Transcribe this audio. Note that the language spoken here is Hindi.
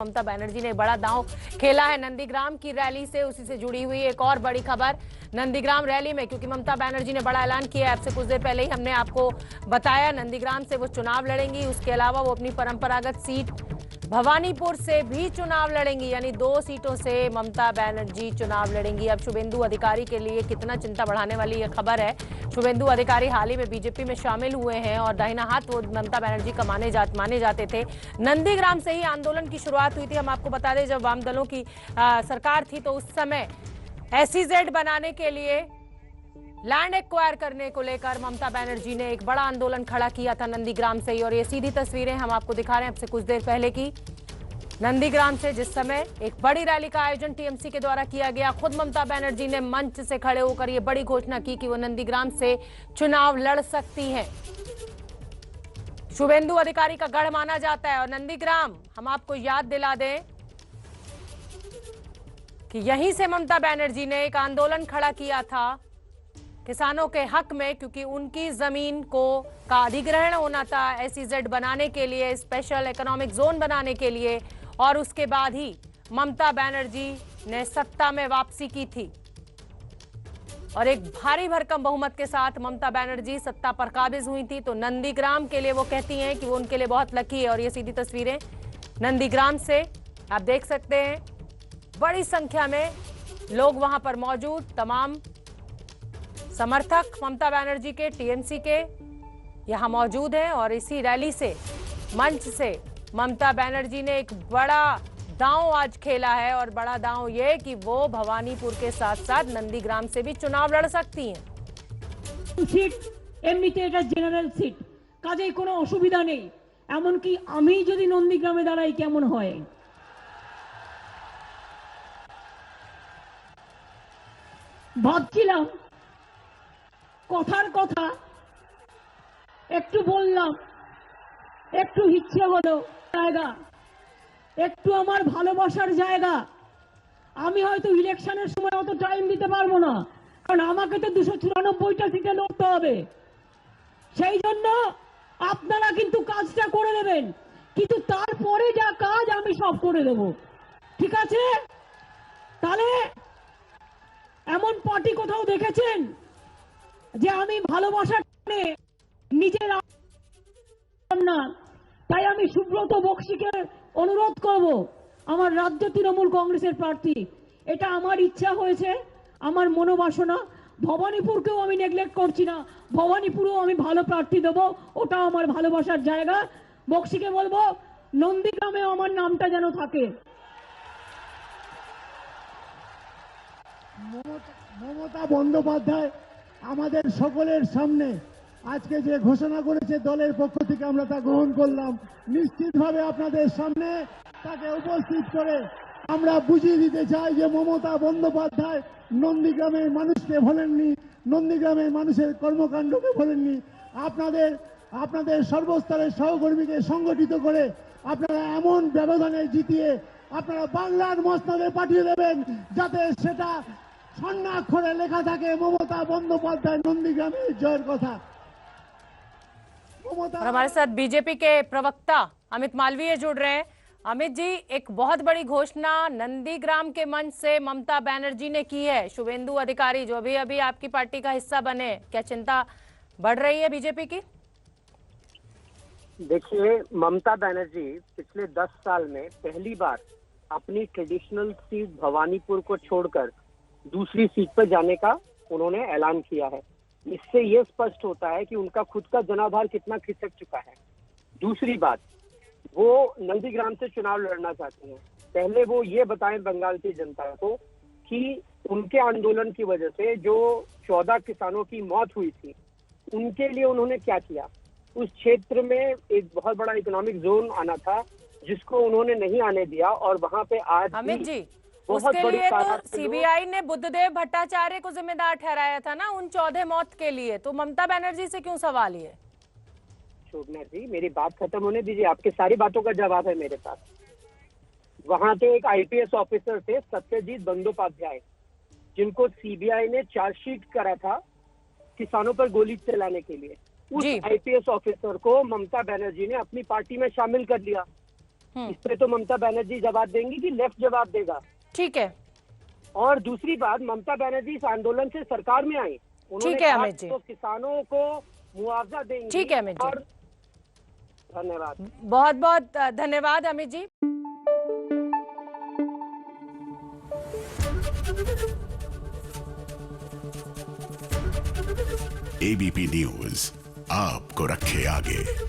ममता बनर्जी ने बड़ा दांव खेला है नंदीग्राम की रैली से। उसी से जुड़ी हुई एक और बड़ी खबर नंदीग्राम रैली में, क्योंकि ममता बनर्जी ने बड़ा ऐलान किया है। आपसे कुछ देर पहले ही हमने आपको बताया नंदीग्राम से वो चुनाव लड़ेंगी। उसके अलावा वो अपनी परंपरागत सीट भवानीपुर से भी चुनाव लड़ेंगी, यानी 2 सीटों से ममता बनर्जी चुनाव लड़ेंगी। अब शुभेंदु अधिकारी के लिए कितना चिंता बढ़ाने वाली यह खबर है। शुभेंदु अधिकारी हाल ही में बीजेपी में शामिल हुए हैं और दाहिना हाथ वो ममता बनर्जी का माने जाते थे। नंदीग्राम से ही आंदोलन की शुरुआत हुई थी। हम आपको बता दें, जब वाम दलों की सरकार थी तो उस समय SEZ बनाने के लिए, लैंड एक्वायर करने को लेकर ममता बनर्जी ने एक बड़ा आंदोलन खड़ा किया था नंदीग्राम से ही। और ये सीधी तस्वीरें हम आपको दिखा रहे हैं आपसे कुछ देर पहले की नंदीग्राम से, जिस समय एक बड़ी रैली का आयोजन TMC के द्वारा किया गया। खुद ममता बनर्जी ने मंच से खड़े होकर ये बड़ी घोषणा की कि वो नंदीग्राम से चुनाव लड़ सकती हैं। शुभेंदु अधिकारी का गढ़ माना जाता है और नंदीग्राम, हम आपको याद दिला दें कि यहीं से ममता बनर्जी ने एक आंदोलन खड़ा किया था किसानों के हक में, क्योंकि उनकी जमीन का अधिग्रहण होना था SEZ बनाने के लिए, स्पेशल इकोनॉमिक जोन बनाने के लिए। और उसके बाद ही ममता बनर्जी ने सत्ता में वापसी की थी और एक भारी भरकम बहुमत के साथ ममता बनर्जी सत्ता पर काबिज हुई थी। तो नंदीग्राम के लिए वो कहती हैं कि वो उनके लिए बहुत लकी है। और ये सीधी तस्वीरें नंदीग्राम से आप देख सकते हैं, बड़ी संख्या में लोग वहां पर मौजूद, तमाम समर्थक ममता बनर्जी के, TMC के यहां मौजूद हैं। और इसी रैली से, मंच से ममता बनर्जी ने एक बड़ा दांव आज खेला है। और बड़ा दांव ये कि वो भवानीपुर के साथ साथ नंदीग्राम से भी चुनाव लड़ सकती हैं। सीट एमनिते এটা জেনারেল সিট, কাজেই কোনো অসুবিধা নেই। এমনকি আমি যদি নন্দীগ্রামে দাঁড়াই কেমন হয়। ভাবছিলাম কথার কথা একটু বললাম, একটু ইচ্ছে হলো জায়গা, একটু আমার ভালোবাসার জায়গা। আমি হয়তো ইলেকশনের সময় অত টাইম দিতে পারবো না, কারণ আমাকে তো 294টা সিটে লড়তে হবে। সেই জন্য আপনারা কিন্তু কাজটা করে দেবেন, কিন্তু তারপরে যা কাজ আমি সব করে দেব, ঠিক আছে? তাহলে এমন পার্টি কোথাও দেখেছেন যে আমি ভালোবাসার টানে নিজের না? তাই আমি সুব্রত বক্সিকে অনুরোধ করব, আমার রাজ্য তৃণমূল কংগ্রেসের প্রার্থী, এটা আমার ইচ্ছা হয়েছে, আমার মনোবাসনা। ভবানীপুরকেও আমি নেগলেক্ট করছি না, ভবানীপুরেও আমি ভালো প্রার্থী দেবো, ওটা আমার ভালোবাসার জায়গা। বক্সিকে বলবো নন্দীগ্রামে আমার নামটা যেন থাকে। মমতা বন্দ্যোপাধ্যায় আমাদের সকলের সামনে আজকে যে ঘোষণা করেছে, দলের পক্ষ থেকে আমরা তা গ্রহণ করলাম। নিশ্চিতভাবে আপনাদের সামনে তাকে উপস্থিত করে আমরা বুঝিয়ে দিতে চাই যে মমতা বন্দ্যোপাধ্যায় নন্দীগ্রামের মানুষকে ভোলেননি, নন্দীগ্রামের মানুষের কর্মকাণ্ডকে ভোলেননি। আপনাদের সর্বস্তরের সহকর্মীকে সংগঠিত করে আপনারা এমন ব্যবধানে জিতিয়ে আপনারা বাংলার মসনদে পাঠিয়ে দেবেন, যাতে সেটা স্বর্ণাক্ষরে লেখা থাকে মমता बंदोपाध्याय नंदीग्राम जयर कथा। और हमारे साथ बीजेपी के प्रवक्ता अमित मालवीय जुड़ रहे हैं। अमित जी, एक बहुत बड़ी घोषणा नंदीग्राम के मंच से ममता बनर्जी ने की है। शुभेंदु अधिकारी जो अभी आपकी पार्टी का हिस्सा बने, क्या चिंता बढ़ रही है बीजेपी की? देखिए, ममता बनर्जी पिछले 10 साल में पहली बार अपनी ट्रेडिशनल सीट भवानीपुर को छोड़कर दूसरी सीट पर जाने का उन्होंने ऐलान किया है। इससे यह स्पष्ट होता है कि उनका खुद का जनाधार कितना खिसक चुका है। दूसरी बात, वो नंदीग्राम से चुनाव लड़ना चाहते हैं। पहले वो ये बताएं बंगाल की जनता को कि उनके आंदोलन की वजह से जो 14 किसानों की मौत हुई थी, उनके लिए उन्होंने क्या किया। उस क्षेत्र में एक बहुत बड़ा इकोनॉमिक जोन आना था, जिसको उन्होंने नहीं आने दिया। और वहां पे आज अमित जी, उसके लिए तो CBI ने बुद्धदेव भट्टाचार्य को जिम्मेदार ठहराया था ना उन 14 मौत के लिए, तो ममता बनर्जी से क्यों सवाल ये? शोभना जी, मेरी बात खत्म होने दीजिए, आपकी सारी बातों का जवाब है मेरे पास। वहां पे एक IPS ऑफिसर थे, सत्यजीत बंदोपाध्याय, जिनको CBI ने चार्जशीट करा था किसानों पर गोली चलाने के लिए। उस IPS ऑफिसर को ममता बनर्जी ने अपनी पार्टी में शामिल कर लिया। इस पे तो ममता बनर्जी जवाब देंगी कि लेफ्ट जवाब देगा। ठीक है। और दूसरी बात, ममता बनर्जी इस आंदोलन से सरकार में आई, ठीक है अमित जी, तो किसानों को मुआवजा देंगी। ठीक है अमित जी, और धन्यवाद, बहुत बहुत धन्यवाद अमित जी। एबीपी न्यूज आपको रखे आगे।